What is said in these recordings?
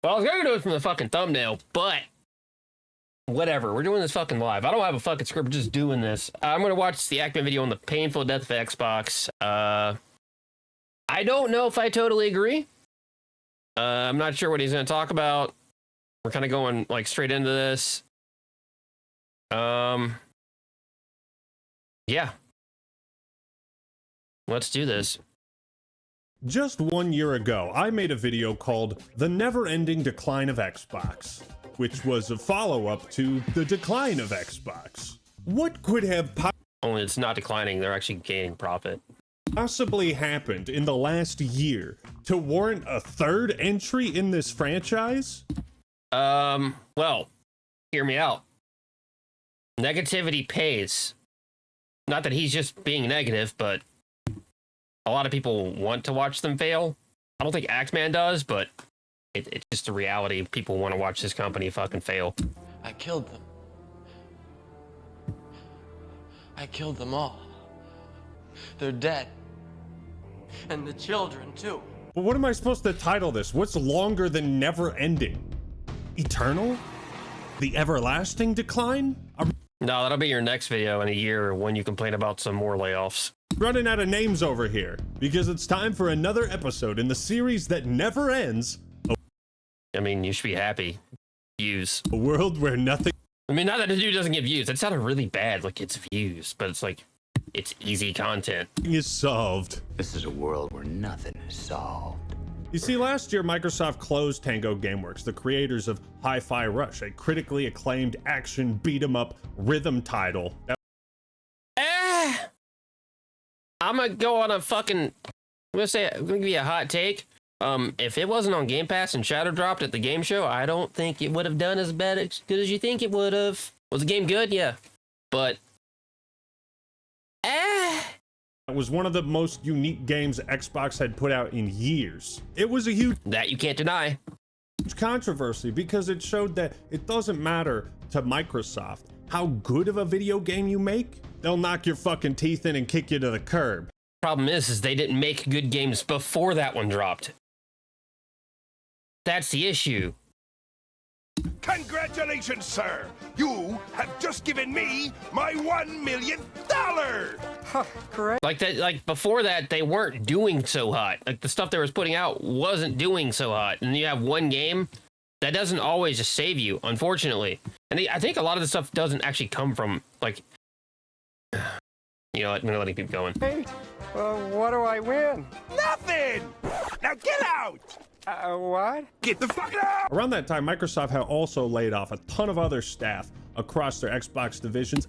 Well, I was gonna do it from the fucking thumbnail, but whatever. We're doing this fucking live. I don't have a fucking script. We're just doing this. I'm gonna watch the Ackman video on the painful death of Xbox. I don't know if I totally agree. I'm not sure what he's gonna talk about. We're kind of going like straight into this. Yeah. Let's do this. Just 1 year ago, I made a video called The Never-Ending Decline of Xbox, which was a follow-up to The Decline of Xbox. What could have Only it's not declining, they're actually gaining profit. possibly happened in the last year to warrant a third entry in this franchise? Well, hear me out. Negativity pays. Not that he's just being negative, but a lot of people want to watch them fail. I don't think Axeman does, but it's just a reality. People want to watch this company fucking fail. I killed them. I killed them all. They're dead. And the children, too. But what am I supposed to title this? What's longer than never-ending? Eternal? The everlasting decline? No, that'll be your next video in a year when you complain about some more layoffs. Running out of names over here, because it's time for another episode in the series that never ends. I mean, you should be happy. Views. A world where nothing I mean, not that the dude doesn't get views. That sounded really bad, like it's views, but it's like, it's easy content. is solved. This is a world where nothing is solved. You see, last year, Microsoft closed Tango Gameworks, the creators of Hi-Fi Rush, a critically acclaimed action beat-em-up rhythm title. I'm gonna go on a fucking, I'm gonna give you a hot take. If it wasn't on Game Pass and Shadow dropped at the game show, I don't think it would have done as good as you think it would have. Was the game good? Yeah. But It was one of the most unique games Xbox had put out in years. It was a huge that you can't deny. controversy because it showed that it doesn't matter to Microsoft how good of a video game you make. They'll knock your fucking teeth in and kick you to the curb. Problem is they didn't make good games before that one dropped. That's the issue. Congratulations, sir! You have just given me my $1 million! Like that, like before that, they weren't doing so hot. Like the stuff they was putting out wasn't doing so hot. And you have one game that doesn't always just save you, unfortunately. And I think a lot of the stuff doesn't actually come from like, you know what, I'm gonna let you keep going. Hey, what do I win? Nothing! Now get out! What? Get the fuck out! Around that time, Microsoft had also laid off a ton of other staff across their Xbox divisions.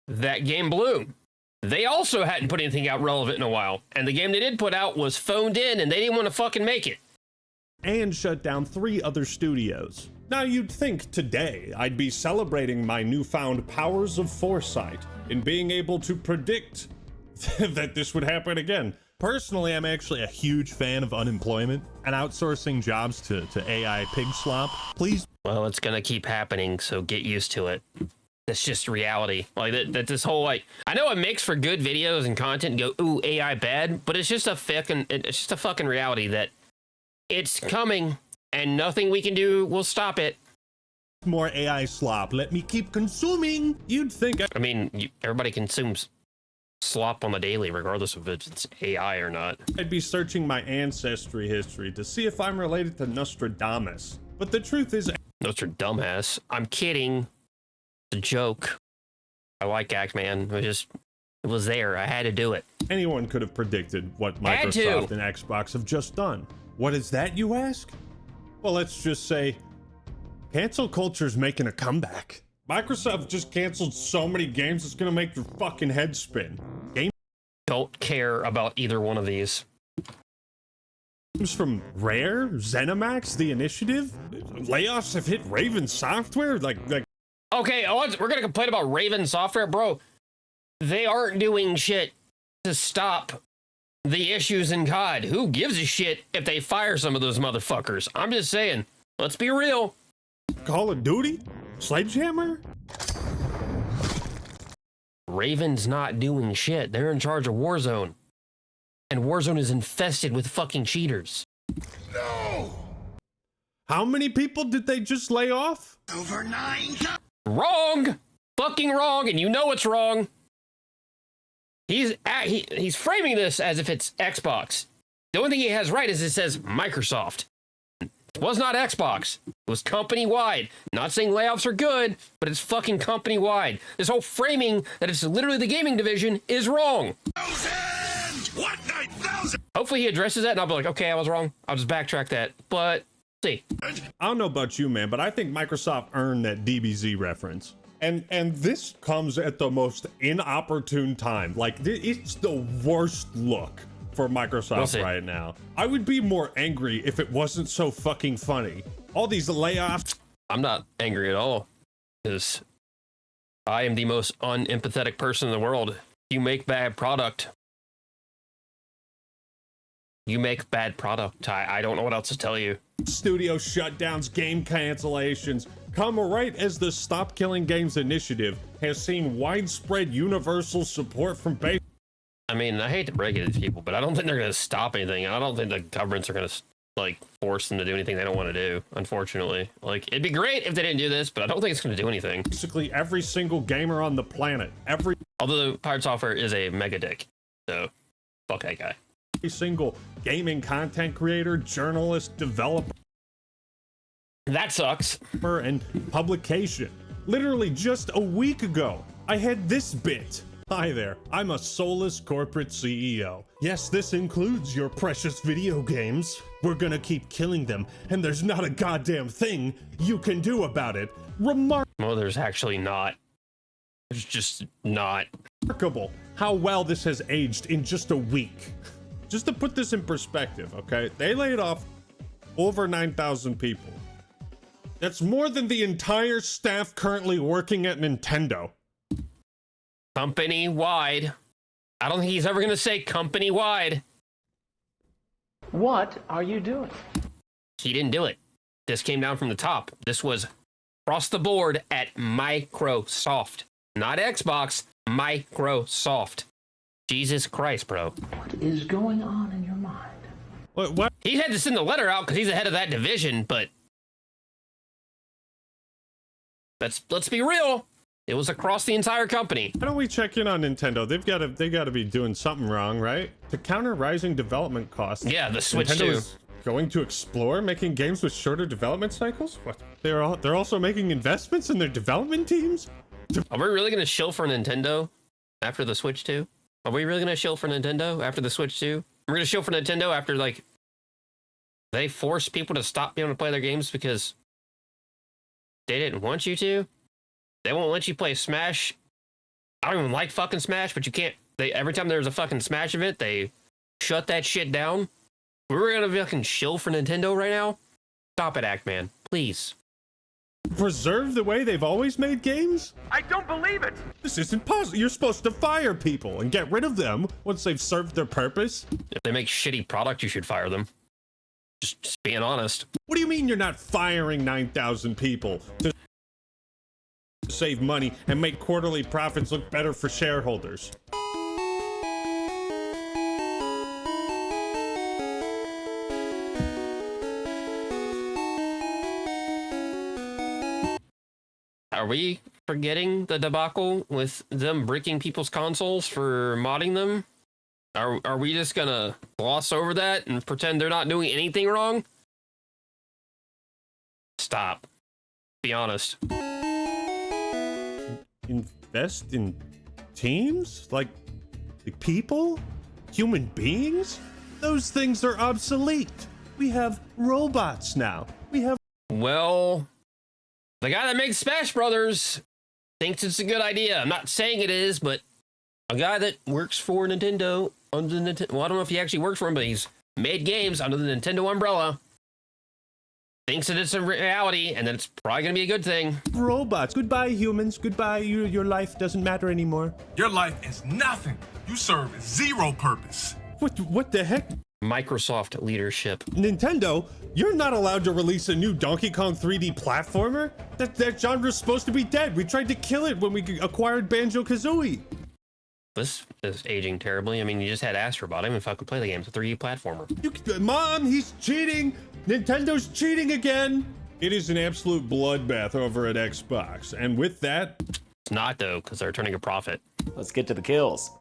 That game blew. They also hadn't put anything out relevant in a while. And the game they did put out was phoned in and they didn't want to fucking make it. And shut down 3 other studios. Now you'd think today I'd be celebrating my newfound powers of foresight in being able to predict that this would happen again. Personally, I'm actually a huge fan of unemployment and outsourcing jobs to AI pig slop. Please. Well, it's gonna keep happening, so get used to it. That's just reality. Like that this whole like, I know it makes for good videos and content and go, ooh, AI bad, but it's just a fucking reality that it's coming and nothing we can do will stop it. More AI slop. Let me keep consuming. You'd think I mean, everybody consumes slop on the daily, regardless of if it's AI or not. I'd be searching my ancestry history to see if I'm related to Nostradamus. But the truth is, Nostradamus. I'm kidding. It's a joke. I like Axeman. It was there. I had to do it. anyone could have predicted what Had to. Microsoft and Xbox have just done. What is that, you ask? Well, let's just say cancel culture's making a comeback. Microsoft just canceled so many games it's gonna make your fucking head spin. Don't care about either one of these. Games from Rare, ZeniMax, The Initiative, layoffs have hit Raven Software. Like. Okay, we're gonna complain about Raven Software, bro. They aren't doing shit to stop the issues in COD. Who gives a shit if they fire some of those motherfuckers? I'm just saying. Let's be real. Call of Duty, Sledgehammer. Raven's not doing shit. They're in charge of Warzone. And Warzone is infested with fucking cheaters. No! How many people did they just lay off? Over 9. Wrong. Fucking wrong, and you know it's wrong. He's framing this as if it's Xbox. The only thing he has right is it says Microsoft. It was not Xbox. It was company-wide. Not saying layoffs are good, but it's fucking company-wide. This whole framing that it's literally the gaming division is wrong. 9,000! What 9,000? Hopefully he addresses that, and I'll be like, okay, I was wrong. I'll just backtrack that. But, see. I don't know about you, man, but I think Microsoft earned that DBZ reference. And this comes at the most inopportune time. Like, it's the worst look for Microsoft right now. I would be more angry if it wasn't so fucking funny. All these layoffs. I'm not angry at all, because I am the most unempathetic person in the world. You make bad product. You make bad product. I don't know what else to tell you. Studio shutdowns, game cancellations come right as the Stop Killing Games initiative has seen widespread universal support from base. I mean, I hate to break it to people, but I don't think they're going to stop anything. I don't think the governments are going to like force them to do anything they don't want to do, unfortunately. Like, it'd be great if they didn't do this, but I don't think it's going to do anything. Basically every single gamer on the planet, Although Pirate Software is a mega dick, so fuck that guy. every single gaming content creator, journalist, developer, That sucks. and publication. Literally just a week ago, I had this bit. Hi there, I'm a soulless corporate CEO. Yes, this includes your precious video games. We're gonna keep killing them, and there's not a goddamn thing you can do about it. Well, there's actually not. There's just not. Remarkable how well this has aged in just a week. Just to put this in perspective, okay? They laid off over 9,000 people. That's more than the entire staff currently working at Nintendo. Company-wide. I don't think he's ever going to say company-wide. What are you doing? He didn't do it. This came down from the top. This was across the board at Microsoft. Not Xbox, Microsoft. Jesus Christ, bro. What is going on in your mind? What? He had to send the letter out because he's the head of that division, but let's be real. It was across the entire company. Why don't we check in on Nintendo? They gotta be doing something wrong, right? To counter rising development costs. Yeah, the Switch Nintendo too. is going to explore making games with shorter development cycles? What? They're also making investments in their development teams? Are we really going to shill for Nintendo after the Switch 2? Are we really going to shill for Nintendo after the Switch 2? We're going to shill for Nintendo after, like, they force people to stop being able to play their games because they didn't want you to? They won't let you play Smash. I don't even like fucking Smash, but you can't. Every time there's a fucking Smash event, they shut that shit down. We're going to fucking shill for Nintendo right now? Stop it, Act-Man. Please. Preserve the way they've always made games? I don't believe it! This isn't possible. You're supposed to fire people and get rid of them once they've served their purpose. If they make shitty product, you should fire them. Just being honest. What do you mean you're not firing 9,000 people to save money and make quarterly profits look better for shareholders? Are we forgetting the debacle with them breaking people's consoles for modding them? Are we just gonna gloss over that and pretend they're not doing anything wrong? Stop. Be honest. Invest in teams? Like people? Human beings? Those things are obsolete. We have robots now. Well, the guy that makes Smash Brothers thinks it's a good idea. I'm not saying it is, but a guy that works for Nintendo under the Nintendo, well, I don't know if he actually works for him, but he's made games under the Nintendo umbrella. Thinks that it's a reality and that it's probably gonna be a good thing. Robots. Goodbye, humans. Goodbye. Your life doesn't matter anymore. Your life is nothing. You serve zero purpose. What the heck? Microsoft leadership. Nintendo, you're not allowed to release a new Donkey Kong 3D platformer? That genre's supposed to be dead. We tried to kill it when we acquired Banjo-Kazooie. This is aging terribly. I mean, you just had Astrobot. I don't even fucking play the game. It's a 3D platformer. Mom, he's cheating. Nintendo's cheating again. It is an absolute bloodbath over at Xbox. And with that, It's not, though, because they're turning a profit. Let's get to the kills.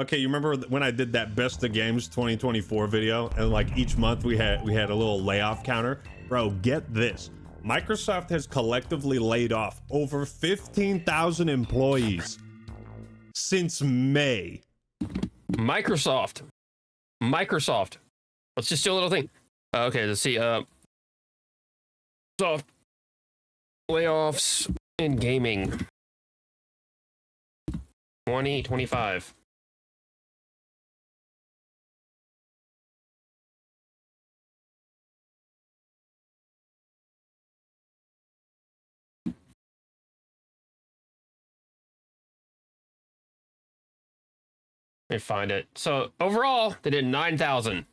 okay, you remember when I did that Best of Games 2024 video, and like each month we had a little layoff counter? Bro, get this. Microsoft has collectively laid off over 15,000 employees since May. Microsoft. Let's just do a little thing. Okay, let's see. Soft layoffs in gaming. 2025. Let me find it. So overall, they did 9,000.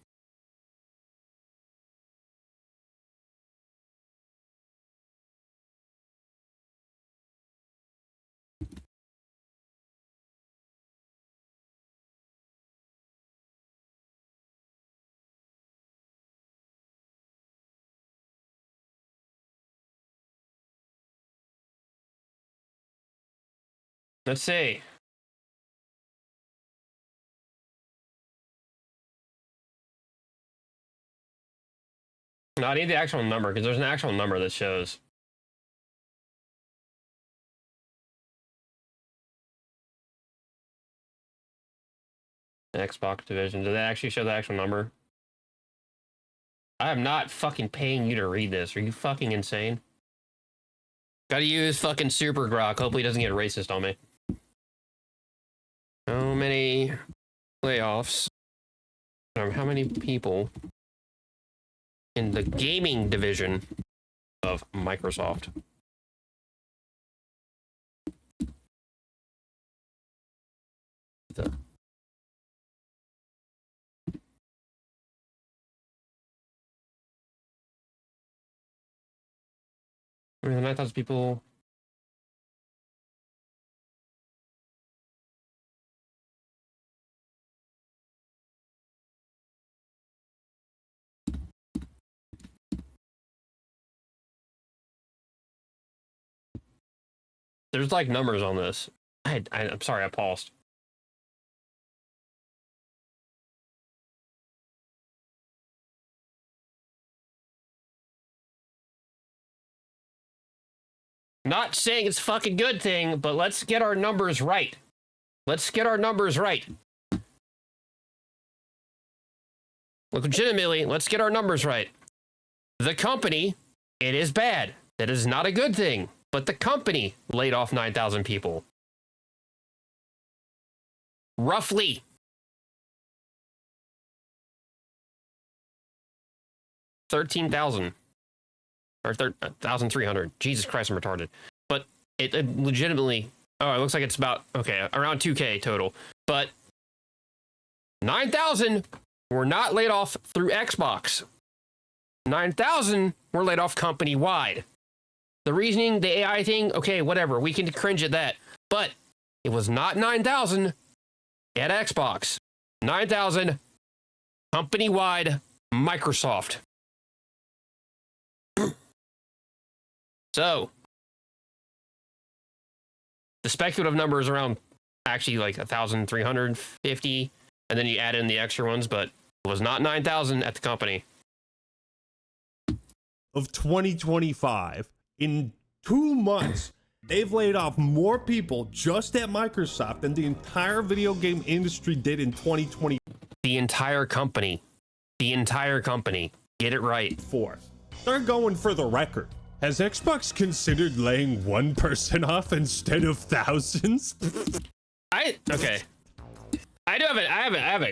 Let's see. No, I need the actual number because there's an actual number that shows. Xbox division. Did they actually show the actual number? I am not fucking paying you to read this. Are you fucking insane? Gotta use fucking Super Grok. Hopefully he doesn't get racist on me. How many layoffs? How many people in the gaming division of Microsoft? I mean, I thought people. There's like numbers on this. I'm sorry, I paused. Not saying it's a fucking good thing, but let's get our numbers right. Legitimately, let's get our numbers right. The company, it is bad. That is not a good thing. But the company laid off 9,000 people. Roughly. $13,000. Or 1,300. Jesus Christ, I'm retarded. But it legitimately... Oh, it looks like it's about... Okay, around 2K total. But 9,000 were not laid off through Xbox. 9,000 were laid off company-wide. The reasoning, the AI thing, okay, whatever. We can cringe at that. But it was not 9,000 at Xbox. 9,000 company-wide Microsoft. So, the speculative number is around actually like 1,350, and then you add in the extra ones, but it was not 9,000 at the company. Of 2025, in 2 months, they've laid off more people just at Microsoft than the entire video game industry did in 2020. The entire company. Get it right. They're going for the record. Has Xbox considered laying one person off instead of thousands? Okay. I have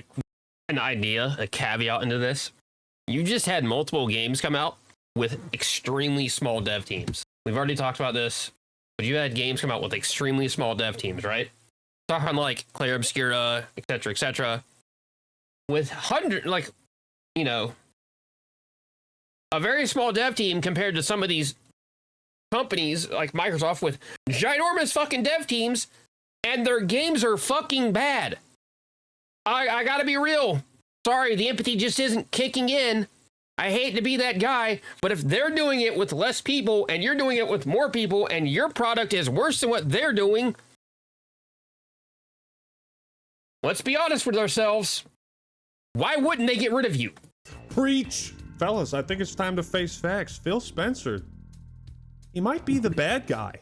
an idea, a caveat into this. You just had multiple games come out with extremely small dev teams. We've already talked about this, but you had games come out with extremely small dev teams, right? Talking like Clair Obscura, etc., with a very small dev team compared to some of these companies like Microsoft with ginormous fucking dev teams, and their games are fucking bad. I gotta be real. Sorry, the empathy just isn't kicking in. I hate to be that guy, but if they're doing it with less people and you're doing it with more people and your product is worse than what they're doing, let's be honest with ourselves. Why wouldn't they get rid of you? Preach! Fellas, I think it's time to face facts. Phil Spencer, he might be the bad guy.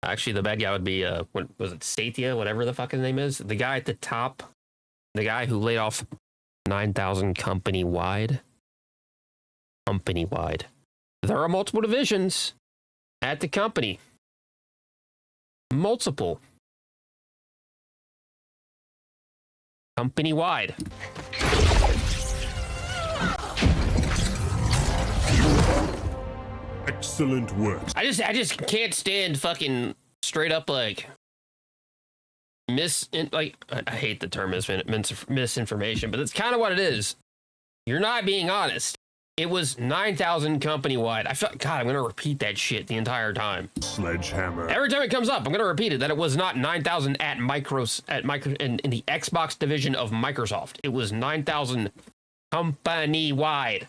Actually, the bad guy would be, what was it, Satya, whatever the fuck his name is? The guy at the top, the guy who laid off 9,000 company-wide. Company-wide. There are multiple divisions at the company. Multiple. Company-wide. Excellent work. I just can't stand fucking straight up like I hate the term misinformation, but that's kind of what it is. You're not being honest. It was 9,000 company wide. I felt, God, I'm gonna repeat that shit the entire time. Sledgehammer. Every time it comes up, I'm gonna repeat it, that it was not 9,000 in the Xbox division of Microsoft. It was 9,000 company wide.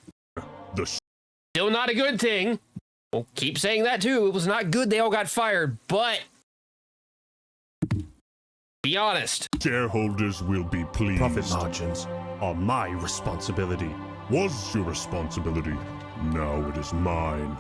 Still not a good thing. We'll keep saying that too. It was not good. They all got fired, but be honest. Shareholders will be pleased. Profit margins are my responsibility. Was your responsibility. Now it is mine.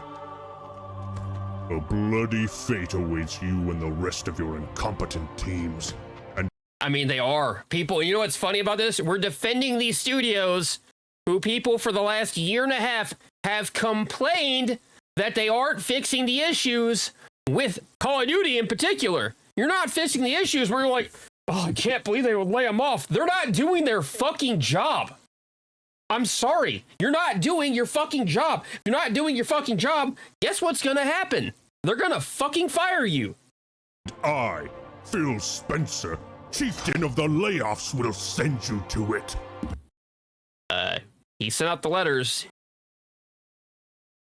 A bloody fate awaits you and the rest of your incompetent teams. And I mean, they are. People, you know what's funny about this? We're defending these studios who people for the last year and a half have complained that they aren't fixing the issues with Call of Duty in particular. You're not fixing the issues where you're like, oh, I can't believe they would lay them off. They're not doing their fucking job. I'm sorry. You're not doing your fucking job. If you're not doing your fucking job, guess what's gonna happen? They're gonna fucking fire you. I, Phil Spencer, chieftain of the layoffs, will send you to it. He sent out the letters,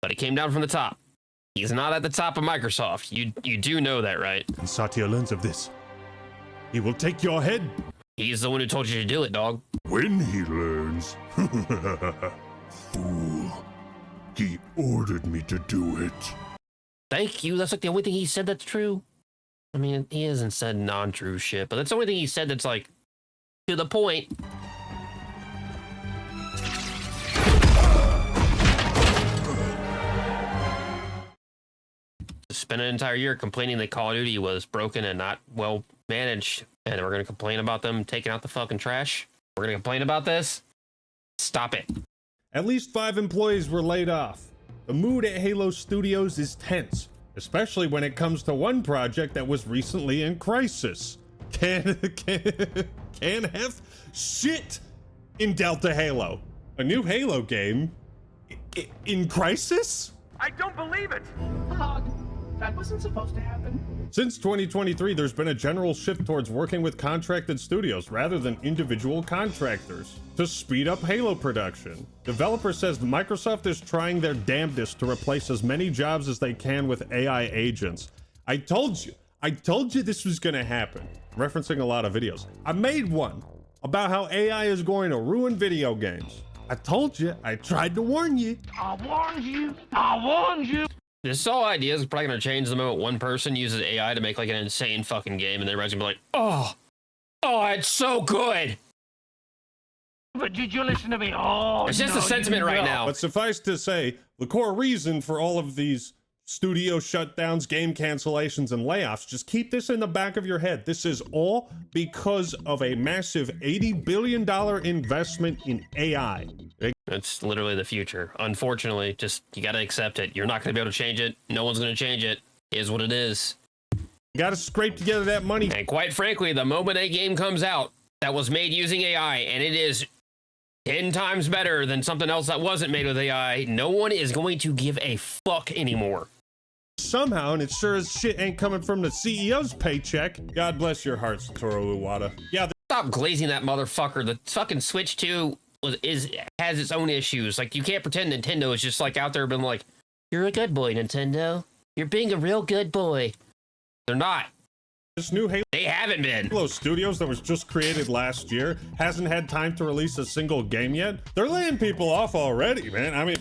but it came down from the top. He's not at the top of Microsoft. You do know that, right? And Satya learns of this. He will take your head. He's the one who told you to do it, dog. When he learns. Fool. He ordered me to do it. Thank you. That's like the only thing he said that's true. I mean, he hasn't said non-true shit, but that's the only thing he said that's like to the point. Spent an entire year complaining that Call of Duty was broken and not well managed, and we're going to complain about them taking out the fucking trash. We're going to complain about this. Stop it. At least 5 employees were laid off. The mood at Halo Studios is tense, especially when it comes to one project that was recently in crisis. Can't have shit in Delta Halo. A new Halo game in crisis? I don't believe it! That wasn't supposed to happen. Since 2023, there's been a general shift towards working with contracted studios rather than individual contractors to speed up Halo production. Developer says Microsoft is trying their damnedest to replace as many jobs as they can with AI agents. I told you this was gonna happen. Referencing a lot of videos. I made one about how AI is going to ruin video games. I told you, I tried to warn you. I warned you. I warned you. This whole idea is probably going to change the moment one person uses AI to make like an insane fucking game, and everybody's going to be like, oh, it's so good. But did you listen to me? Oh, it's just no, a sentiment right now. But suffice to say, the core reason for all of these studio shutdowns, game cancellations, and layoffs, just keep this in the back of your head. This is all because of a massive $80 billion investment in AI. It's literally the future. Unfortunately, just you got to accept it. You're not going to be able to change it. No one's going to change it. It is what it is. You got to scrape together that money. And quite frankly, the moment a game comes out that was made using AI and it is 10 times better than something else that wasn't made with AI, no one is going to give a fuck anymore. Somehow, and it sure as shit ain't coming from the CEO's paycheck. God bless your heart, Satoru Iwata. Yeah. Stop glazing that motherfucker. The fucking Switch 2 has its own issues. Like, you can't pretend Nintendo is just like out there being like, you're a good boy, Nintendo. You're being a real good boy. They're not. This new They haven't been. Halo Studios that was just created last year hasn't had time to release a single game yet. They're laying people off already, man. I mean,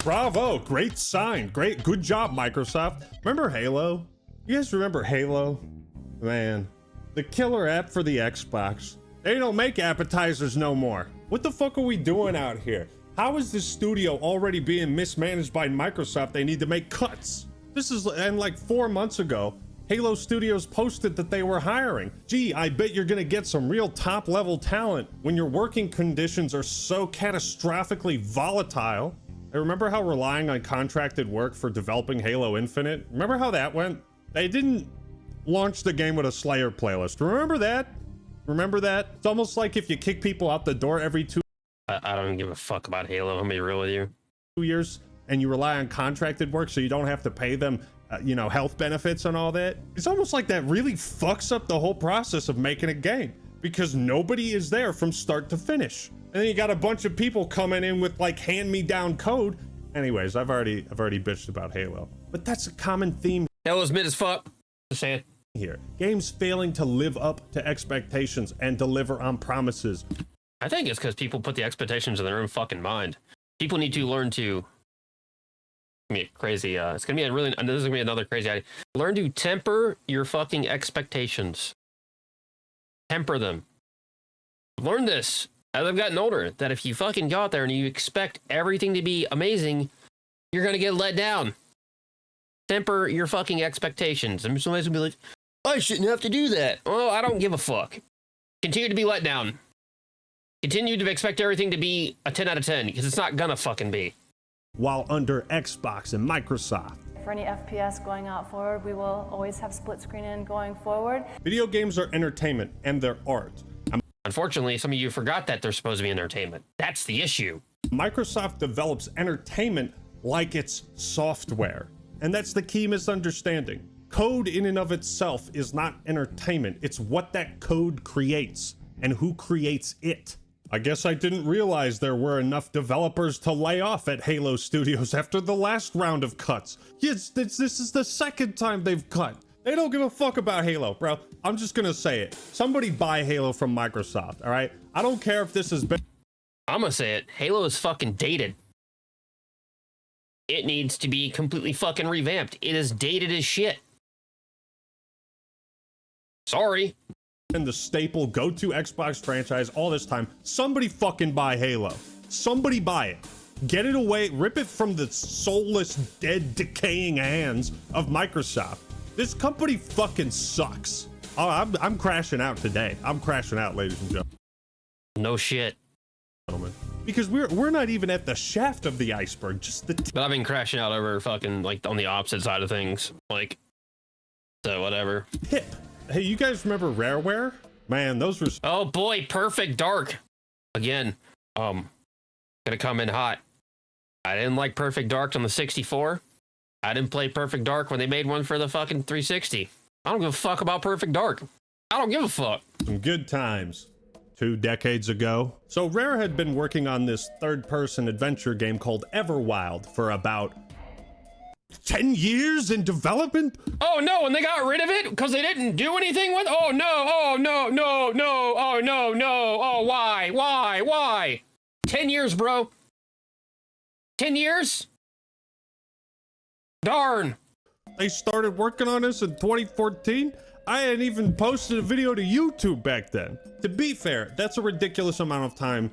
bravo, great sign, good job, Microsoft. Remember Halo? You guys remember Halo? Man, the killer app for the Xbox. They don't make appetizers no more. What the fuck are we doing out here? How is this studio already being mismanaged by Microsoft? They need to make cuts. This is, and like 4 months ago, Halo Studios posted that they were hiring. Gee, I bet you're gonna get some real top level talent when your working conditions are so catastrophically volatile. I remember how relying on contracted work for developing Halo Infinite, remember how that went? They didn't launch the game with a Slayer playlist. Remember that? Remember that? It's almost like if you kick people out the door every 2 I don't give a fuck about Halo. I'm gonna be real with you. years and you rely on contracted work so you don't have to pay them you know, health benefits and all that. It's almost like that really fucks up the whole process of making a game because nobody is there from start to finish. And then you got a bunch of people coming in with like hand-me-down code. Anyways, I've already bitched about Halo, but that's a common theme. Halo's mid as fuck. Just saying. Here, games failing to live up to expectations and deliver on promises. I think it's because people put the expectations in their own fucking mind. People need to learn to. Crazy. It's gonna be a really. This is gonna be another crazy idea. Learn to temper your fucking expectations. Temper them. Learn this as I've gotten older. That if you fucking go out there and you expect everything to be amazing, you're gonna get let down. Temper your fucking expectations. And somebody's gonna be like, I shouldn't have to do that. Well, I don't give a fuck. Continue to be let down. Continue to expect everything to be a 10 out of 10 because it's not gonna fucking be. While under Xbox and Microsoft. For any FPS going out forward, we will always have split screen in going forward. Video games are entertainment and they're art. Unfortunately, some of you forgot that they're supposed to be entertainment. That's the issue. Microsoft develops entertainment like it's software. And that's the key misunderstanding. Code in and of itself is not entertainment. It's what that code creates and who creates it. I guess I didn't realize there were enough developers to lay off at Halo Studios after the last round of cuts. Yes, this is the second time they've cut. They don't give a fuck about Halo, bro. I'm just gonna say it. Somebody buy Halo from Microsoft, all right? I don't care if this has been... I'm gonna say it. Halo is fucking dated. It needs to be completely fucking revamped. It is dated as shit. Sorry. And the staple go-to Xbox franchise all this time. Somebody fucking buy Halo. Somebody buy it. Get it away. Rip it from the soulless, dead, decaying hands of Microsoft. This company fucking sucks. Oh, I'm crashing out today. I'm crashing out, ladies and gentlemen. No shit. Because we're not even at the shaft of the iceberg. Just the. But I've been crashing out over fucking like on the opposite side of things. Like, so whatever. Tip. Hey, you guys remember Rareware? Man, those were... Oh boy, Perfect Dark. Again, gonna come in hot. I didn't like Perfect Dark on the 64. I didn't play Perfect Dark when they made one for the fucking 360. I don't give a fuck about Perfect Dark. I don't give a fuck. Some good times. 2 decades ago. So Rare had been working on this third-person adventure game called Everwild for about 10 years in development? Oh no, and they got rid of it because they didn't do anything with. Oh no, oh no, no, no, oh no, no, oh why? 10 years, bro. 10 years? Darn. They started working on this in 2014. I hadn't even posted a video to YouTube back then. To be fair, that's a ridiculous amount of time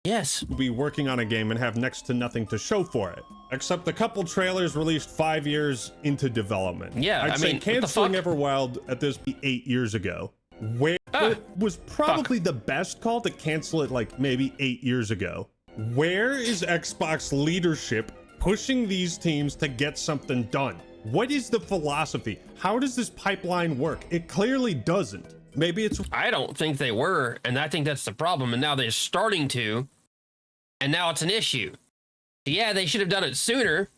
Yes. to be working on a game and have next to nothing to show for it. Except a couple trailers released 5 years into development. Yeah, I'd I say mean, canceling Everwild at this 8 years ago. Where it was probably the best call to cancel it like maybe 8 years ago. Where is Xbox leadership pushing these teams to get something done? What is the philosophy? How does this pipeline work? It clearly doesn't. Maybe it's... I don't think they were, and I think that's the problem, and now they're starting to, and now it's an issue. Yeah, they should have done it sooner,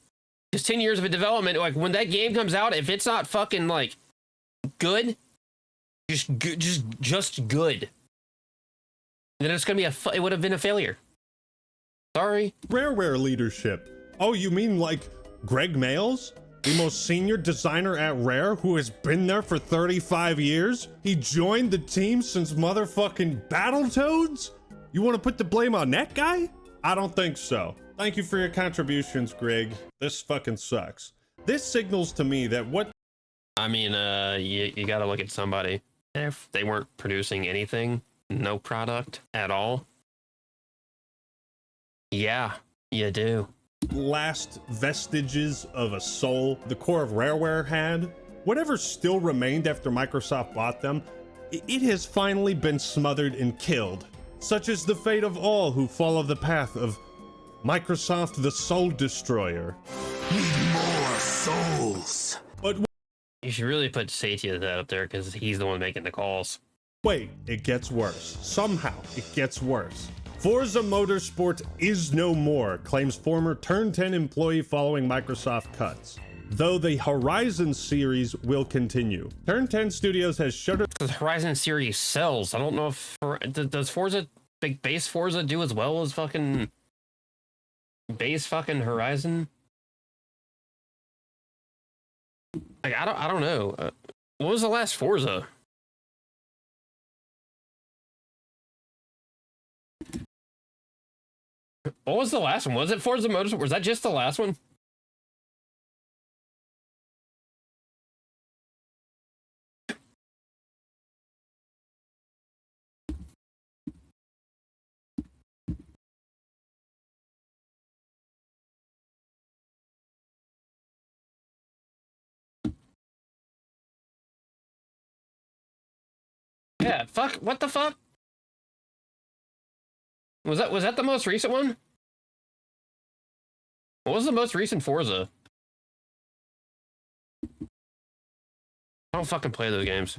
because 10 years of a development, like, when that game comes out, if it's not fucking, like, good, just good, then it's gonna be it would have been a failure. Sorry. Rareware leadership. Oh, you mean like Greg Mayles? the most senior designer at Rare, who has been there for 35 years? He joined the team since motherfucking Battletoads? You want to put the blame on that guy? I don't think so. Thank you for your contributions, Greg. This fucking sucks. This signals to me that what... I mean, you gotta look at somebody. If they weren't producing anything, no product at all, yeah, you do. Last vestiges of a soul the core of Rareware had, whatever still remained after Microsoft bought them, it has finally been smothered and killed. Such is the fate of all who follow the path of Microsoft the Soul Destroyer. Need more souls. But You should really put Satya up there because he's the one making the calls. wait, it gets worse. Somehow, it gets worse. Forza Motorsport is no more, claims former Turn 10 employee following Microsoft cuts. Though the Horizon series will continue. Turn 10 Studios has shuttered. The Horizon series sells. I don't know if does Forza, big base Forza, do as well as fucking base fucking Horizon. Like I don't know. What was the last Forza? What was the last one? Was it Forza Motorsport? Was that just the last one? Yeah, fuck, what the fuck? Was that the most recent one? What was the most recent Forza? I don't fucking play those games.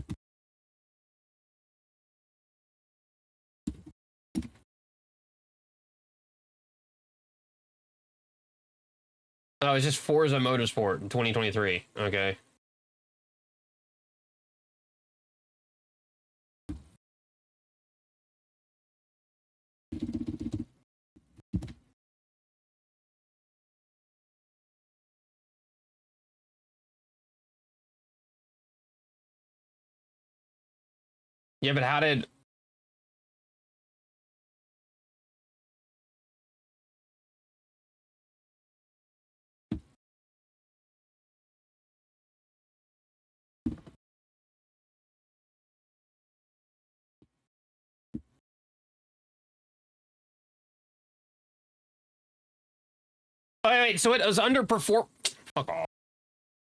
Oh, it's just Forza Motorsport in 2023. Okay. Yeah, but how did... Wait, so it was underperform... Fuck off.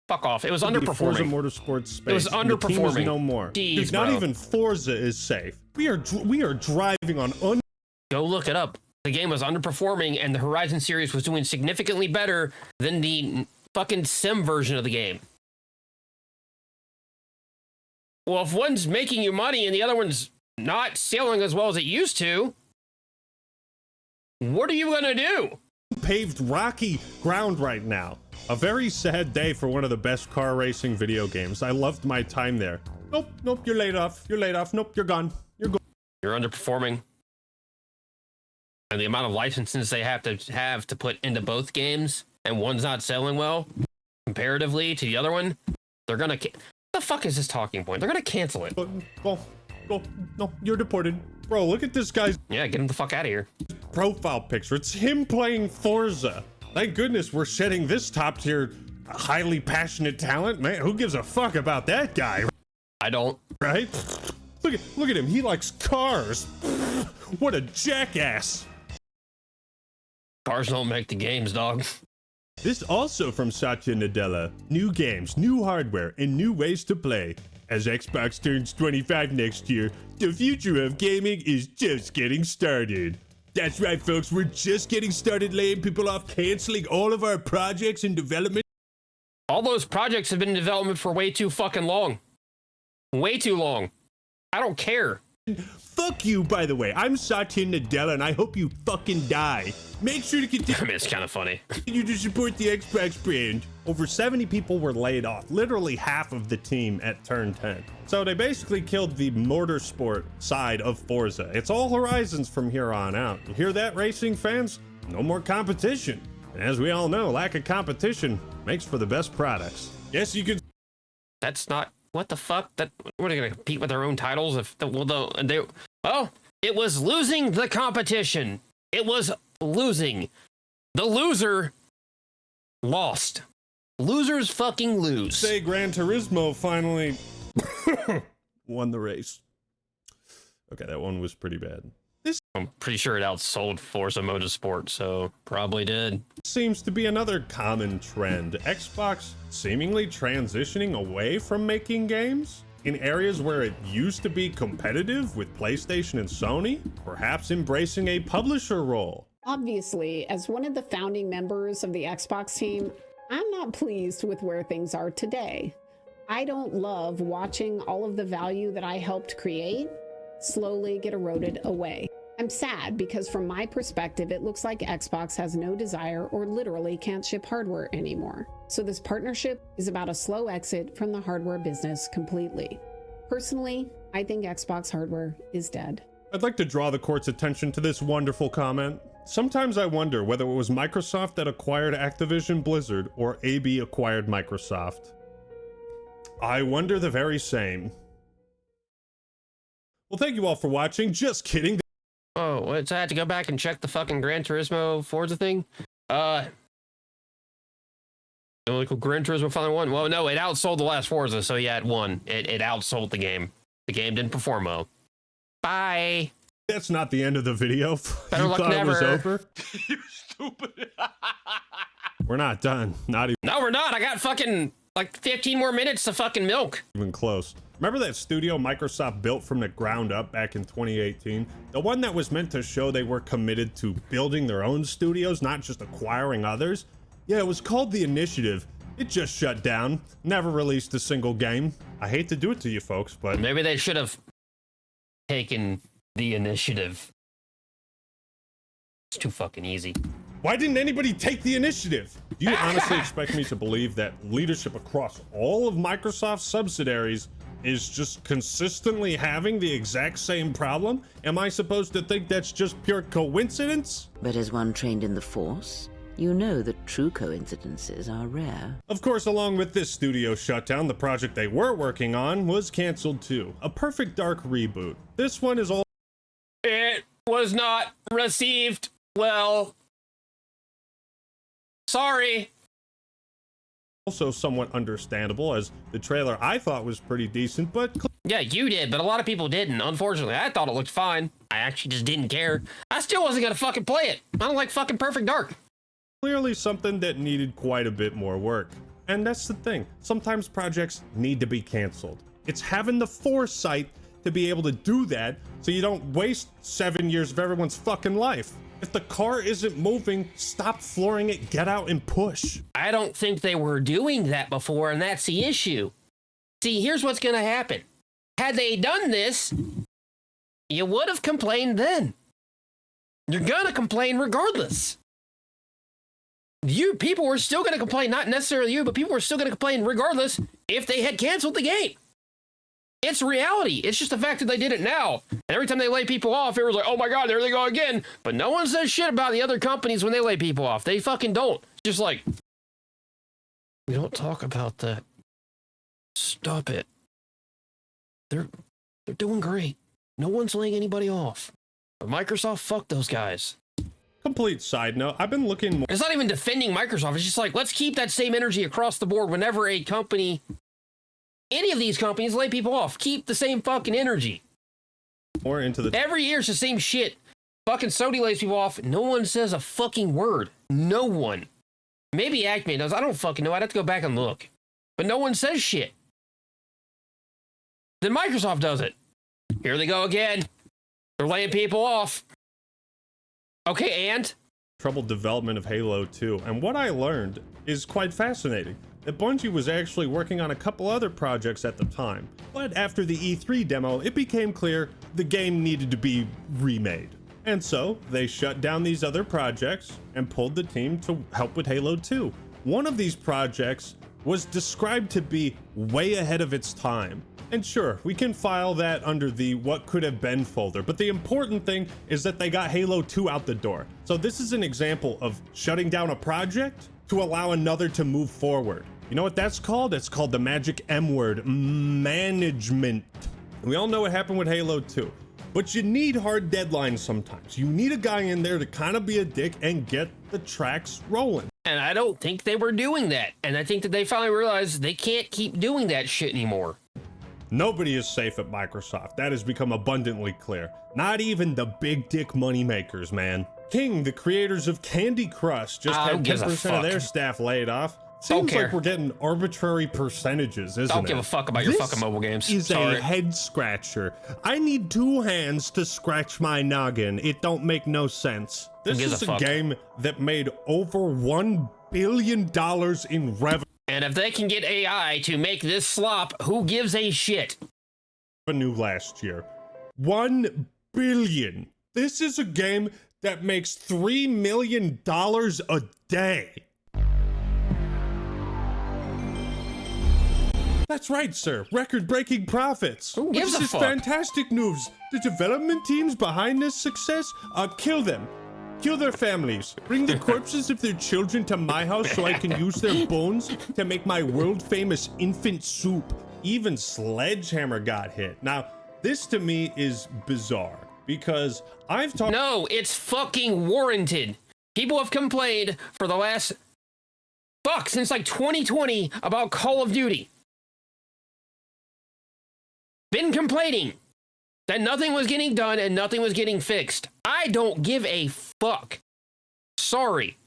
Fuck off. It was The Forza underperforming. Motorsport space. It was The team is underperforming. no more. Jeez, Dude, not bro. even Forza is safe. We are driving on Go look it up. The game was underperforming, and the Horizon series was doing significantly better than the fucking sim version of the game. Well, if one's making you money and the other one's not selling as well as it used to, what are you gonna do? paved rocky ground right now. A very sad day for one of the best car racing video games. I loved my time there. Nope, you're laid off. You're laid off. Nope, you're gone. You're gone. You're underperforming. And the amount of licenses they have to put into both games, and one's not selling well comparatively to the other one, they're gonna what the fuck is this talking point? They're gonna cancel it. Go. No, you're deported. Bro, look at this guy's Yeah, get him the fuck out of here. profile picture. It's him playing Forza. Thank goodness we're shedding this top tier, highly passionate talent. Man, who gives a fuck about that guy? I don't. Right? Look at him. He likes cars. What a jackass. Cars don't make the games, dog. This also from Satya Nadella. New games, new hardware, and new ways to play. As Xbox turns 25 next year, the future of gaming is just getting started. That's right, folks. We're just getting started laying people off, canceling all of our projects in development. All those projects have been in development for way too fucking long. Way too long. I don't care. Fuck you, by the way. I'm Satya Nadella, and I hope you fucking die. Make sure to I continue mean, it's kind of funny. to support the Xbox brand. Over 70 people were laid off, literally half of the team at Turn 10. So they basically killed the motorsport side of Forza. It's all Horizons from here on out. You hear that, racing fans? No more competition. And as we all know, lack of competition makes for the best products. Yes, you could. That's not what the fuck. That what are they gonna compete with their own titles? If it was losing the competition. It was losing. The loser lost. Losers fucking lose. Say Gran Turismo finally won the race. Okay, that one was pretty bad. I'm pretty sure it outsold Forza Motorsport, so probably did. Seems to be another common trend. Xbox seemingly transitioning away from making games in areas where it used to be competitive with PlayStation and Sony, perhaps embracing a publisher role. Obviously, as one of the founding members of the Xbox team, I'm not pleased with where things are today. I don't love watching all of the value that I helped create slowly get eroded away. I'm sad because from my perspective, it looks like Xbox has no desire or literally can't ship hardware anymore. So this partnership is about a slow exit from the hardware business completely. Personally, I think Xbox hardware is dead. I'd like to draw the court's attention to this wonderful comment. Sometimes I wonder whether it was Microsoft that acquired Activision Blizzard or AB acquired Microsoft. I wonder the very same. Well, thank you all for watching. Just kidding. Oh, what's I had to go back and check the fucking Gran Turismo Forza thing? Gran Turismo finally won. Well, no, it outsold the last Forza, so yeah, it won. It outsold the game. The game didn't perform well. Bye. That's not the end of the video. Better You luck thought never. it was over? You stupid. We're not done. Not No, we're not. I got fucking like 15 more minutes to fucking milk. even close. Remember that studio Microsoft built from the ground up back in 2018? The one that was meant to show they were committed to building their own studios, not just acquiring others? Yeah, it was called The Initiative. It just shut down. Never released a single game. I hate to do it to you folks, but Maybe they should have taken the initiative. It's too fucking easy. why didn't anybody take the initiative? Do you honestly expect me to believe that leadership across all of Microsoft's subsidiaries is just consistently having the exact same problem? Am I supposed to think that's just pure coincidence? But as one trained in the Force, you know that true coincidences are rare. Of course, along with this studio shutdown, the project they were working on was canceled too. A Perfect Dark reboot. This one is all... It was not received well. Sorry. Also somewhat understandable, as the trailer I thought was pretty decent, but... Yeah, you did, but a lot of people didn't. Unfortunately, I thought it looked fine. I actually just didn't care. I still wasn't gonna fucking play it. I don't like fucking Perfect Dark. Clearly something that needed quite a bit more work. And that's the thing. Sometimes projects need to be canceled. It's having the foresight to be able to do that so you don't waste 7 years of everyone's fucking life. If the car isn't moving, stop flooring it, get out and push. I don't think they were doing that before, and that's the issue. See, here's what's gonna happen. Had they done this, you would have complained then. You're gonna complain regardless. People were still gonna complain, not necessarily you, but people were still gonna complain regardless if they had canceled the game. It's reality. It's just the fact that they did it now. And every time they lay people off, everyone's like, oh my God, there they go again. But no one says shit about the other companies when they lay people off. They fucking don't. Just like, we don't talk about that. Stop it. They're doing great. No one's laying anybody off. But Microsoft, fuck those guys. Complete side note, I've been looking more... It's not even defending Microsoft. It's just like, let's keep that same energy across the board whenever a company... Any of these companies lay people off. Keep the same fucking energy. More into the... Every year it's the same shit. Fucking Sony lays people off. No one says a fucking word. No one. Maybe Acme does. I don't fucking know. I'd have to go back and look. But no one says shit. Then Microsoft does it. Here they go again. They're laying people off. Okay, and? troubled development of Halo 2, and what I learned is quite fascinating. That Bungie was actually working on a couple other projects at the time, but after the E3 demo, it became clear the game needed to be remade. And so, they shut down these other projects and pulled the team to help with Halo 2. One of these projects was described to be way ahead of its time. And sure, we can file that under the what could have been folder, but the important thing is that they got Halo 2 out the door. So this is an example of shutting down a project to allow another to move forward. You know what that's called? It's called the magic M word, management. We all know what happened with Halo 2, but you need hard deadlines sometimes. You need a guy in there to kind of be a dick and get the tracks rolling. And I don't think they were doing that. And I think that they finally realized they can't keep doing that shit anymore. Nobody is safe at Microsoft. That has become abundantly clear. Not even the big dick money makers, man. King, the creators of Candy Crush, just had 10% of their staff laid off. Seems like we're getting arbitrary percentages, isn't it? Don't give a fuck about your fucking mobile games. This is a head scratcher. I need 2 hands to scratch my noggin. It don't make no sense. This is a game that made over $1 billion in revenue. And if they can get AI to make this slop, who gives a shit? Last year. $1 billion. This is a game that makes $3 million a day. That's right, sir. Record-breaking profits. Who gives a This is fuck? fantastic news. The development teams behind this success, kill them. Kill their families. Bring the corpses of their children to my house so I can use their bones to make my world-famous infant soup. Even Sledgehammer got hit. Now, this to me is bizarre because I've talked— No, it's fucking warranted. People have complained for the last since like 2020 about Call of Duty. Been complaining that nothing was getting done and nothing was getting fixed. I don't give a fuck. Sorry.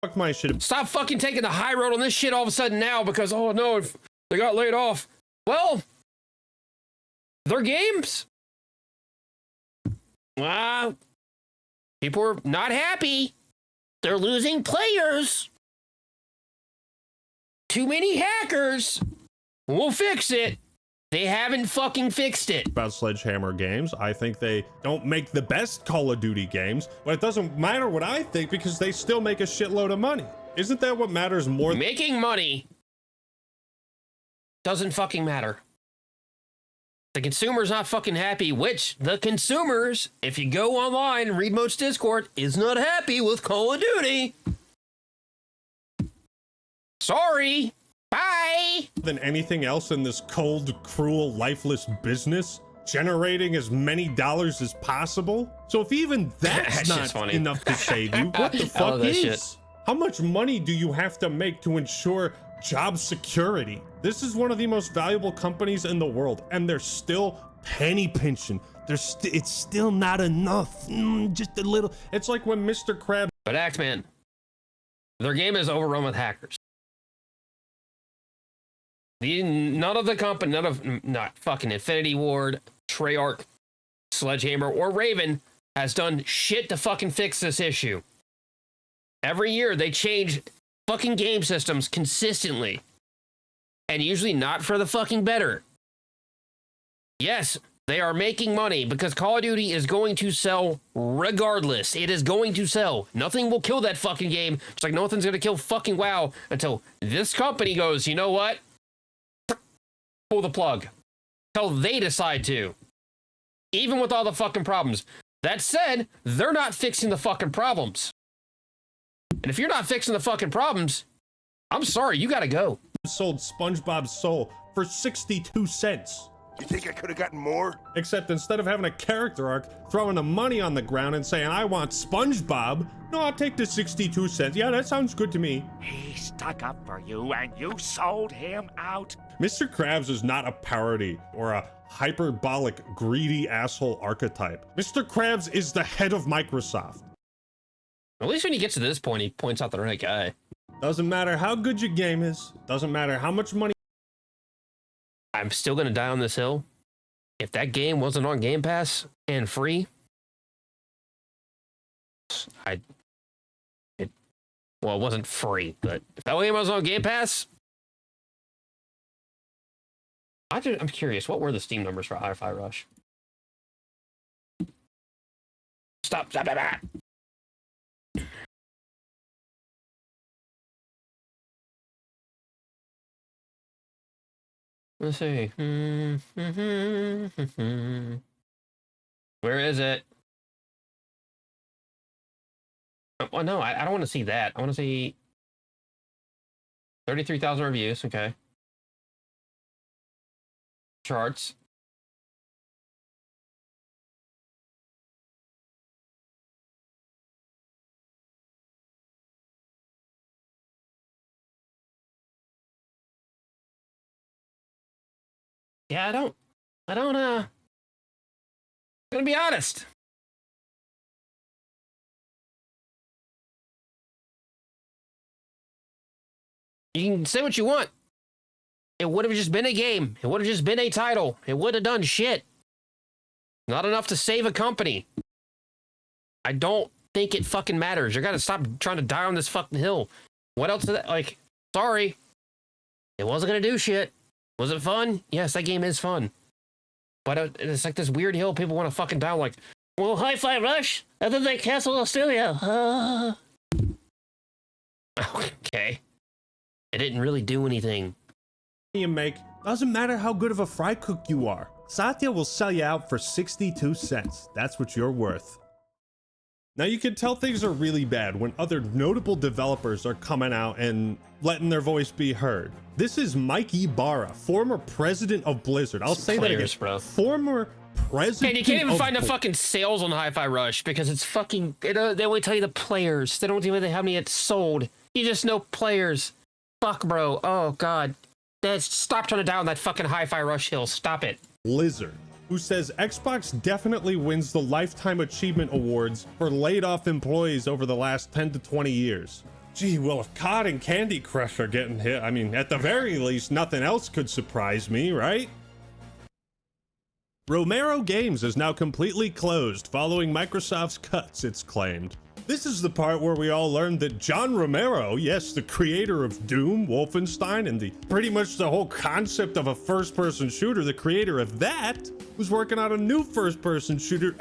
Fuck my shit. Stop fucking taking the high road on this shit all of a sudden now because, oh no, if they got laid off. Well, their games. People are not happy. They're losing players. Too many hackers. We'll fix it. They haven't fucking fixed it. About Sledgehammer games, I think they don't make the best Call of Duty games, but it doesn't matter what I think because they still make a shitload of money. Isn't that what matters more? Making money doesn't fucking matter. The consumer's not fucking happy, which the consumers, if you go online and read Moat's Discord, is not happy with Call of Duty. Sorry. Bye! Than anything else in this cold, cruel, lifeless business, generating as many dollars as possible. So if even that's not enough to save you, what the fuck is? Shit. How much money do you have to make to ensure job security? This is one of the most valuable companies in the world, and they're still penny pinching. It's still not enough. Just a little. It's like when Mr. Krabs. But Axeman, their game is overrun with hackers. None of not fucking Infinity Ward, Treyarch, Sledgehammer, or Raven has done shit to fucking fix this issue. Every year they change fucking game systems consistently. And usually not for the fucking better. Yes, they are making money because Call of Duty is going to sell regardless. It is going to sell. Nothing will kill that fucking game. Just like nothing's going to kill fucking WoW until this company goes, you know what? Pull the plug. Till they decide to. Even with all the fucking problems. That said, they're not fixing the fucking problems. And if you're not fixing the fucking problems, I'm sorry, you gotta go. Sold SpongeBob's soul for 62 cents. You think I could have gotten more? Except instead of having a character arc, throwing the money on the ground and saying, I want SpongeBob, no, I'll take the 62 cents. Yeah, that sounds good to me. He stuck up for you and you sold him out. Mr. Krabs is not a parody or a hyperbolic, greedy asshole archetype. Mr. Krabs is the head of Microsoft. At least when he gets to this point, he points out the right guy. Doesn't matter how good your game is. Doesn't matter how much money. I'm still gonna die on this hill. If that game wasn't on Game Pass and free, it wasn't free, but if that game was on Game Pass, I'm curious, what were the Steam numbers for Hi-Fi Rush? Stop. Let's see. Where is it? Oh, no, I don't want to see that. I want to see 33,000 reviews. Okay. Charts. Yeah, I'm gonna be honest. You can say what you want. It would have just been a game. It would have just been a title. It would have done shit. Not enough to save a company. I don't think it fucking matters. You gotta stop trying to die on this fucking hill. What else is that? Like, sorry. It wasn't gonna do shit. Was it fun? Yes, that game is fun. But it's like this weird hill people want to fucking die on, like, well, Hi-Fi Rush, and then they cancel Australia. Okay. It didn't really do anything. You make, doesn't matter how good of a fry cook you are. Satya will sell you out for 62 cents. That's what you're worth. Now you can tell things are really bad when other notable developers are coming out and letting their voice be heard. This is Mike Ibarra, former president of Blizzard. I'll say that again. Bro. Former president. And you can't even find the fucking sales on Hi-Fi Rush because it's fucking. They only tell you the players. They don't tell you how many it's sold. You just know players. Fuck, bro. Oh god. Stop trying to down that fucking Hi-Fi Rush hill. Stop it. Blizzard, who says Xbox definitely wins the Lifetime Achievement Awards for laid off employees over the last 10 to 20 years. Gee, well, if COD and Candy Crush are getting hit, I mean, at the very least, nothing else could surprise me, right? Romero Games is now completely closed following Microsoft's cuts, it's claimed. This is the part where we all learned that John Romero, yes, the creator of Doom, Wolfenstein, and pretty much the whole concept of a first-person shooter, the creator of that, was working on a new first-person shooter.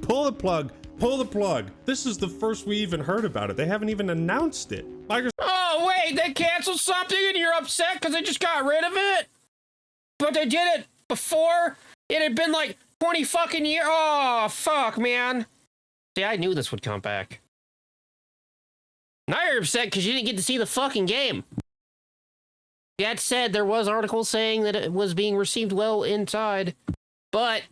Pull the plug. This is the first we even heard about it. They haven't even announced it. Oh, wait, they canceled something and you're upset because they just got rid of it? But they did it before? It had been like 20 fucking years. Oh, fuck, man. See, I knew this would come back. Now you're upset because you didn't get to see the fucking game. That said, there was articles saying that it was being received well inside, but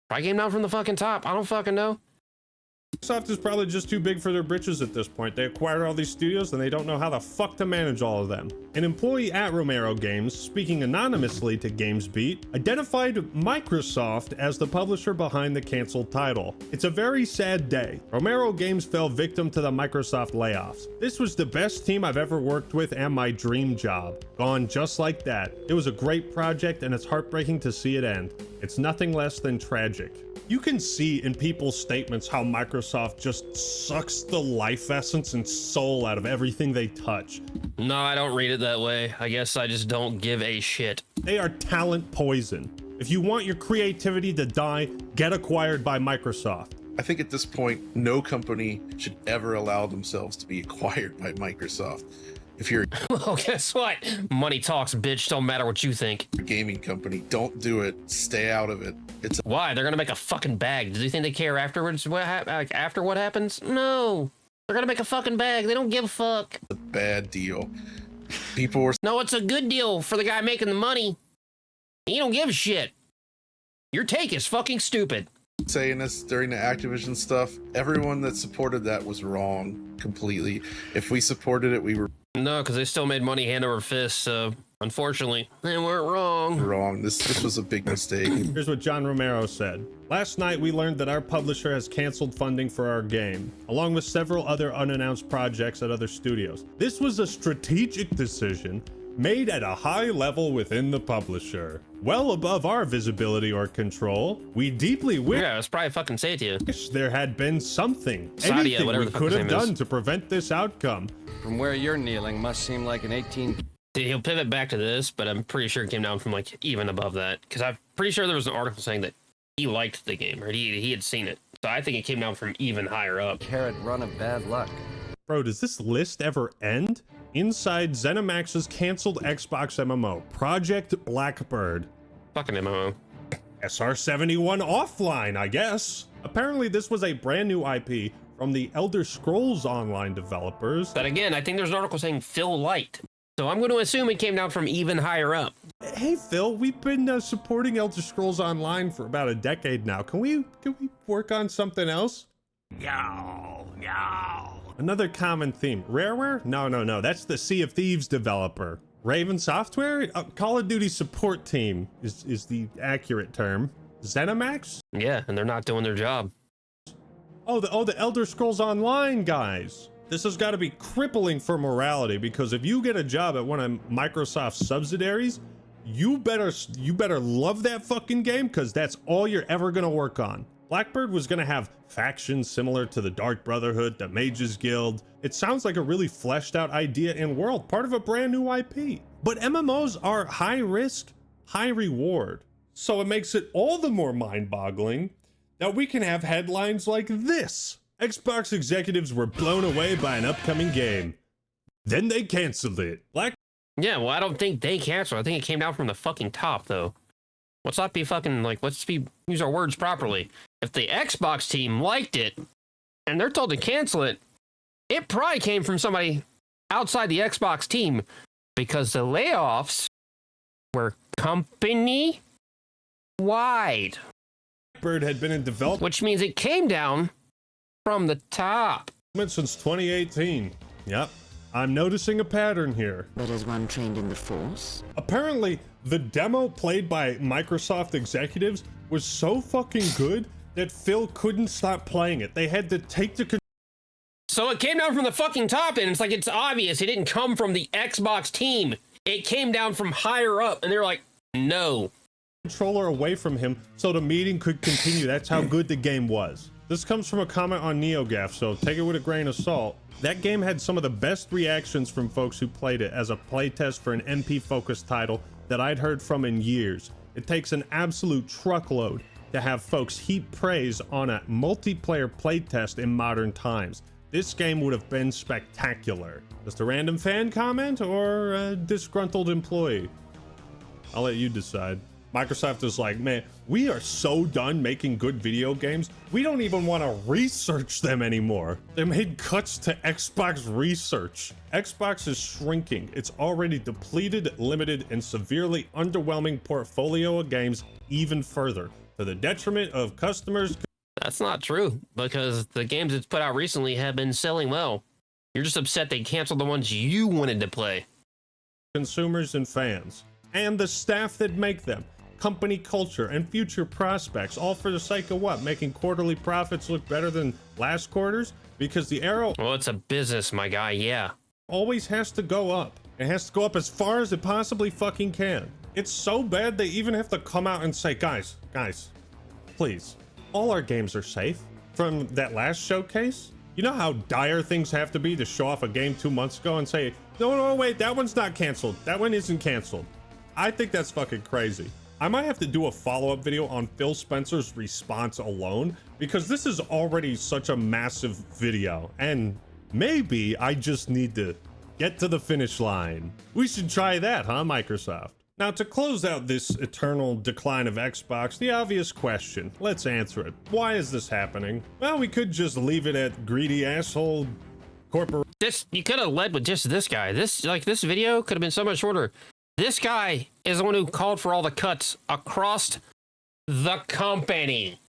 probably came down from the fucking top. I don't fucking know. Microsoft is probably just too big for their britches at this point. They acquired all these studios and they don't know how the fuck to manage all of them. An employee at Romero Games, speaking anonymously to GamesBeat, identified Microsoft as the publisher behind the canceled title. It's a very sad day. Romero Games fell victim to the Microsoft layoffs. This was the best team I've ever worked with and my dream job. Gone just like that. It was a great project and it's heartbreaking to see it end. It's nothing less than tragic. You can see in people's statements how Microsoft just sucks the life essence and soul out of everything they touch. No, I don't read it that way. I guess I just don't give a shit. They are talent poison. If you want your creativity to die, get acquired by Microsoft. I think at this point, no company should ever allow themselves to be acquired by Microsoft. If you're well, guess what? Money talks, bitch. Don't matter what you think. A gaming company, don't do it. Stay out of it. Why? They're gonna make a fucking bag. Do you think they care afterwards? After what happens? No. They're gonna make a fucking bag. They don't give a fuck. It's a bad deal. People were. No, it's a good deal for the guy making the money. He don't give a shit. Your take is fucking stupid. Saying this during the Activision stuff, everyone that supported that was wrong completely. If we supported it, we were. No, because they still made money hand over fist, so unfortunately, they weren't wrong. Wrong. This was a big mistake. Here's what John Romero said. Last night, we learned that our publisher has canceled funding for our game, along with several other unannounced projects at other studios. This was a strategic decision made at a high level within the publisher, well above our visibility or control. We deeply wish. Yeah, I was probably fucking say it to you. There had been something, Sadia, anything we could have done to prevent this outcome. From where you're kneeling must seem like an 18. He'll pivot back to this, but I'm pretty sure it came down from like even above that, because I'm pretty sure there was an article saying that he liked the game or he had seen it. So I think it came down from even higher up. Carrot run of bad luck. Bro, does this list ever end? inside ZeniMax's canceled Xbox MMO, Project Blackbird. Fucking MMO. SR-71 offline, I guess. Apparently, this was a brand new IP from the Elder Scrolls Online developers. But again, I think there's an article saying Phil Light. So I'm going to assume it came down from even higher up. Hey, Phil, we've been supporting Elder Scrolls Online for about a decade now. Can we work on something else? Yow, yow. Another common theme. Rareware? No. That's the Sea of Thieves developer. Raven Software? Call of Duty support team is the accurate term. ZeniMax? Yeah, and they're not doing their job. Oh, the Elder Scrolls Online guys. This has got to be crippling for morality, because if you get a job at one of Microsoft's subsidiaries, you better love that fucking game, because that's all you're ever going to work on. Blackbird was going to have factions similar to the Dark Brotherhood, the Mages Guild. It sounds like a really fleshed out idea and world, part of a brand new IP. But MMOs are high risk, high reward. So it makes it all the more mind-boggling that we can have headlines like this. Xbox executives were blown away by an upcoming game. Then they canceled it. Yeah, well, I don't think they canceled. I think it came down from the fucking top, though. Let's not be fucking, like, use our words properly. If the Xbox team liked it, and they're told to cancel it, it probably came from somebody outside the Xbox team, because the layoffs were company-wide. Blackbird had been in development, which means it came down from the top. Since 2018. Yep. I'm noticing a pattern here. But as one trained in the Force? Apparently, the demo played by Microsoft executives was so fucking good that Phil couldn't stop playing it. They had to take the So it came down from the fucking top, and it's like, it's obvious it didn't come from the Xbox team. It came down from higher up, and they're like, no. Controller away from him so the meeting could continue. That's how good the game was. This comes from a comment on NeoGaf, so take it with a grain of salt. That game had some of the best reactions from folks who played it as a playtest for an MP-focused title that I'd heard from in years. It takes an absolute truckload to have folks heap praise on a multiplayer playtest in modern times. This game would have been spectacular. Just a random fan comment or a disgruntled employee? I'll let you decide. Microsoft is like, man, we are so done making good video games, we don't even want to research them anymore. They made cuts to Xbox research. Xbox is shrinking its already depleted, limited, and severely underwhelming portfolio of games even further, to the detriment of customers. That's not true, because the games it's put out recently have been selling well. You're just upset they canceled the ones you wanted to play. Consumers and fans, and the staff that make them. Company culture and future prospects, all for the sake of what? Making quarterly profits look better than last quarter's? Because the arrow, well, it's a business, my guy, yeah, always has to go up. It has to go up as far as it possibly fucking can. It's so bad they even have to come out and say, guys, please, all our games are safe. From that last showcase, you know how dire things have to be to show off a game 2 months ago and say, no, wait, that one's not canceled. That one isn't canceled. I think that's fucking crazy. I might have to do a follow-up video on Phil Spencer's response alone, because this is already such a massive video, and maybe I just need to get to the finish line. We should try that, huh, Microsoft? Now, to close out this eternal decline of Xbox, the obvious question, let's answer it. Why is this happening? Well, we could just leave it at greedy asshole corporate. You could have led with just this guy. This video could have been so much shorter. This guy is the one who called for all the cuts across the company.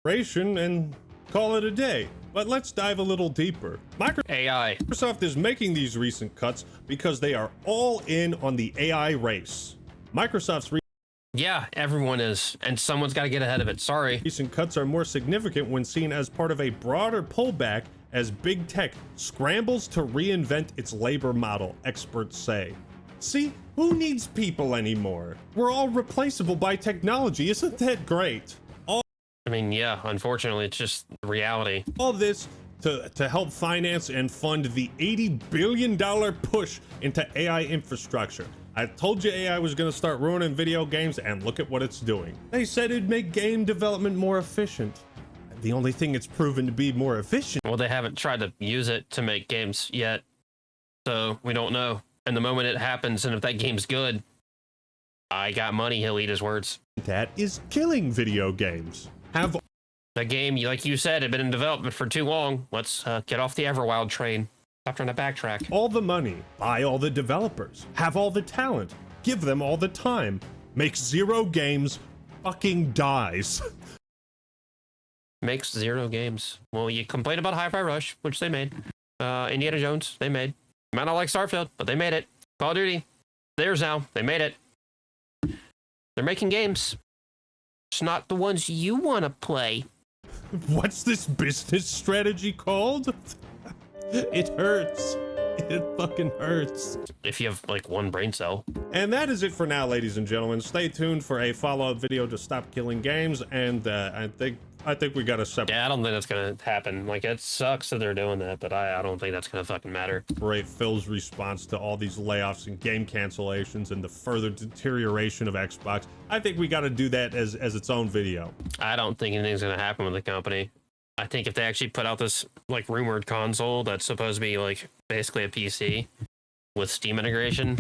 And call it a day. But let's dive a little deeper. Microsoft is making these recent cuts because they are all in on the AI race. Yeah, everyone is, and someone's got to get ahead of it. Sorry. Recent cuts are more significant when seen as part of a broader pullback as big tech scrambles to reinvent its labor model, experts say. See, who needs people anymore? We're all replaceable by technology. Isn't that great? I mean, yeah, unfortunately, it's just reality. All this to help finance and fund the $80 billion push into AI infrastructure. I told you AI was going to start ruining video games, and look at what it's doing. They said it'd make game development more efficient. The only thing it's proven to be more efficient. Well, they haven't tried to use it to make games yet. So we don't know. And the moment it happens, and if that game's good, I got money, he'll eat his words. That is killing video games. Have the game, like you said, had been in development for too long. Let's get off the Everwild train. Stop trying to backtrack. All the money, buy all the developers, have all the talent, give them all the time, make zero games, fucking dies. Makes zero games. Well, you complain about Hi-Fi Rush, which they made. Indiana Jones, they made. Might not like Starfield, but they made it. Call of Duty, theirs now. They made it. They're making games. It's not the ones you want to play. What's this business strategy called? It hurts. It fucking hurts. If you have like one brain cell. And that is it for now, ladies and gentlemen. Stay tuned for a follow-up video to stop killing games. And I think we got a separate. Yeah, I don't think that's gonna happen. Like, it sucks that they're doing that, but I don't think that's gonna fucking matter. Great Phil's response to all these layoffs and game cancellations and the further deterioration of Xbox. I think we got to do that as its own video. I don't think anything's gonna happen with the company. I think if they actually put out this like rumored console that's supposed to be like basically a PC with Steam integration,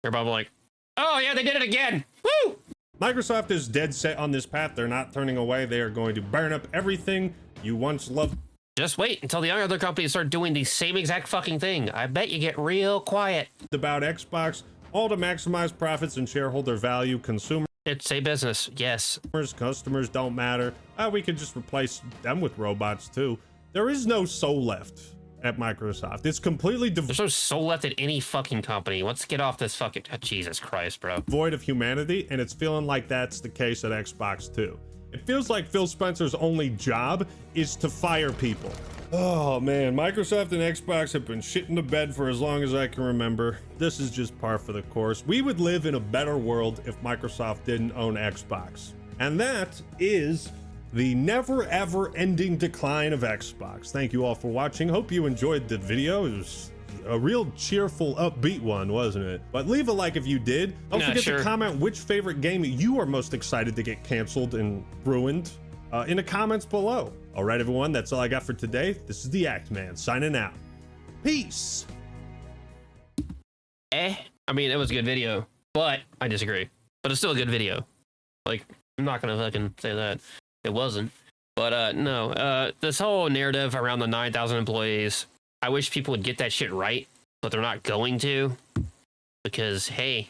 they're probably like, oh yeah, they did it again. Woo! Microsoft is dead set on this path. They're not turning away. They are going to burn up everything you once loved. Just wait until the other companies start doing the same exact fucking thing. I bet you get real quiet. About Xbox, all to maximize profits and shareholder value. Consumers. It's a business, yes. Customers don't matter. We could just replace them with robots too. There is no soul left at Microsoft. It's completely there's no soul left at any fucking company. Let's get off this fucking Jesus Christ, bro. Void of humanity, and it's feeling like that's the case at Xbox too. It feels like Phil Spencer's only job is to fire people. Oh man, Microsoft and Xbox have been shitting the bed for as long as I can remember. This is just par for the course. We would live in a better world if Microsoft didn't own Xbox. And that is the never ever ending decline of Xbox. Thank you all for watching. Hope you enjoyed the video. It was a real cheerful, upbeat one, wasn't it? But leave a like if you did. Don't forget to comment which favorite game you are most excited to get canceled and ruined in the comments below. All right, everyone, that's all I got for today. This is the Act Man signing out. Peace. I mean, it was a good video, but I disagree. But it's still a good video. Like, I'm not gonna fucking say that it wasn't. But no, this whole narrative around the 9,000 employees, I wish people would get that shit right, but they're not going to. Because, hey,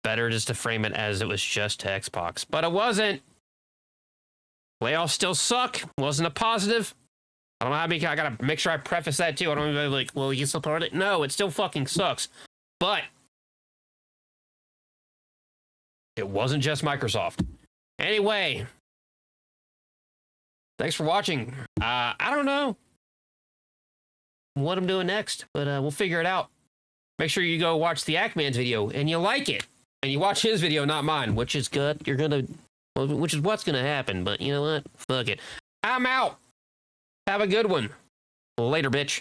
better just to frame it as it was just to Xbox. But it wasn't. Layoffs still suck. Wasn't a positive. I don't know how many. I gotta make sure I preface that too. I don't even like, well, you support it? No, it still fucking sucks. But it wasn't just Microsoft. Anyway, thanks for watching. I don't know what I'm doing next, but we'll figure it out. Make sure you go watch the Ackman's video and you like it, and you watch his video, not mine, which is good. You're gonna. Which is what's gonna happen, but you know what? Fuck it. I'm out. Have a good one. Later, bitch.